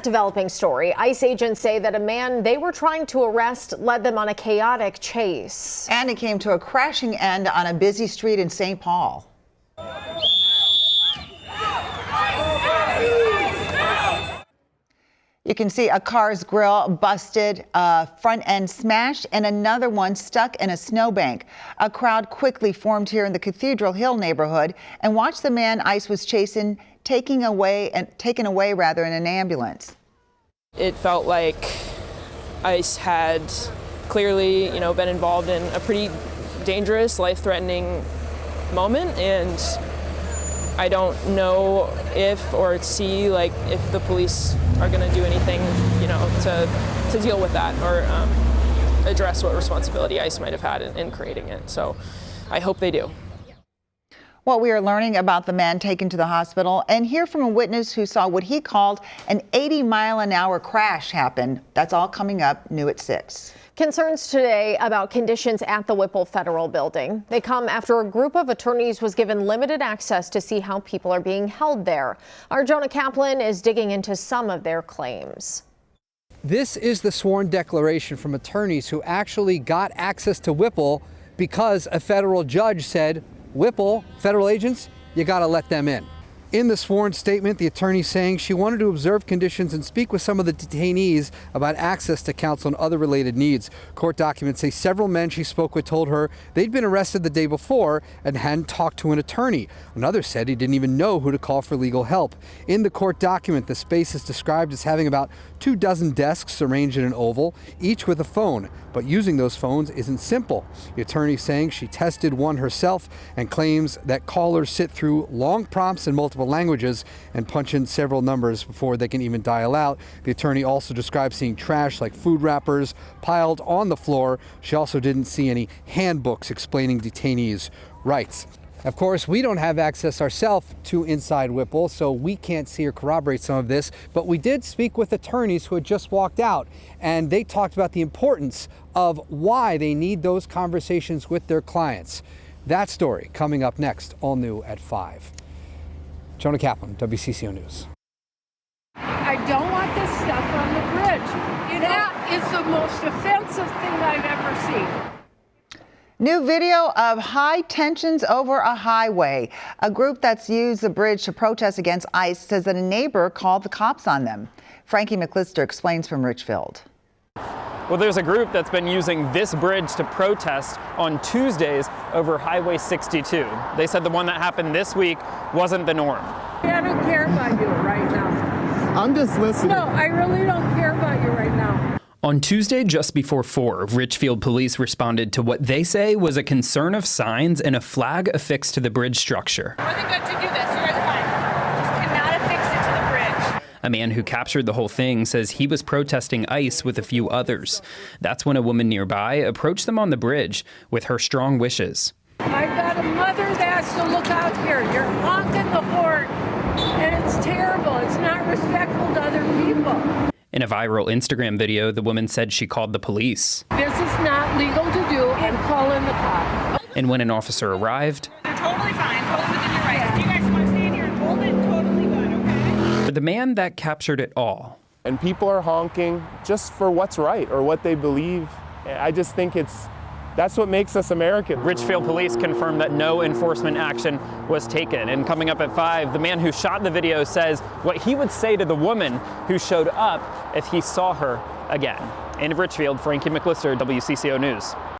developing story. ICE agents say that a man they were trying to arrest led them on a chaotic chase. And it came to a crashing end on a busy street in St. Paul. You can see a car's grill busted, front end smashed, and another one stuck in a snowbank. A crowd quickly formed here in the Cathedral Hill neighborhood and watched the man ICE was chasing taken away in an ambulance. It felt like ICE had clearly, been involved in a pretty dangerous, life-threatening moment, and I don't know if the police are going to do anything, to deal with that or address what responsibility ICE might have had in creating it. So I hope they do. Well, we are learning about the man taken to the hospital and hear from a witness who saw what he called an 80-mile-an-hour crash happen. That's all coming up new at 6. Concerns today about conditions at the Whipple Federal Building. They come after a group of attorneys was given limited access to see how people are being held there. Our Jonah Kaplan is digging into some of their claims. This is the sworn declaration from attorneys who actually got access to Whipple because a federal judge said, Whipple, federal agents, you got to let them in. In the sworn statement, the attorney saying she wanted to observe conditions and speak with some of the detainees about access to counsel and other related needs. Court documents say several men she spoke with told her they'd been arrested the day before and hadn't talked to an attorney. Another said he didn't even know who to call for legal help. In the court document, the space is described as having about 24 desks arranged in an oval, each with a phone. But using those phones isn't simple. The attorney saying she tested one herself and claims that callers sit through long prompts in multiple languages and punch in several numbers before they can even dial out. The attorney also described seeing trash like food wrappers piled on the floor. She also didn't see any handbooks explaining detainees' rights. Of course, we don't have access ourselves to inside Whipple, so we can't see or corroborate some of this, but we did speak with attorneys who had just walked out, and they talked about the importance of why they need those conversations with their clients. That story coming up next, all new at 5. Jonah Kaplan, WCCO News. I don't want this stuff on the bridge. That is the most offensive thing I've ever seen. New video of high tensions over a highway. A group that's used the bridge to protest against ICE says that a neighbor called the cops on them. Frankie McClister explains from Richfield. Well, there's a group that's been using this bridge to protest on Tuesdays over Highway 62. They said the one that happened this week wasn't the norm. I don't care about you right now. I'm just listening. No, I really don't care about you right now. On Tuesday, just before 4, Richfield police responded to what they say was a concern of signs and a flag affixed to the bridge structure. More than good to do this. You guys are fine. Just cannot affix it to the bridge. A man who captured the whole thing says he was protesting ICE with a few others. That's when a woman nearby approached them on the bridge with her strong wishes. I've got a mother that has to look out here. You're honking the horn, and it's terrible. It's not respectful to other people. In a viral Instagram video, the woman said she called the police. This is not legal to do, and call in the cops. And when an officer arrived, They're totally fine. Totally within your rights. If you guys want to stand here and hold it, totally good, okay? for the man that captured it all. And people are honking just for what's right or what they believe. I just think that's what makes us American. Richfield police confirmed that no enforcement action was taken. And coming up at 5, the man who shot the video says what he would say to the woman who showed up if he saw her again. In Richfield, Frankie McClister, WCCO News.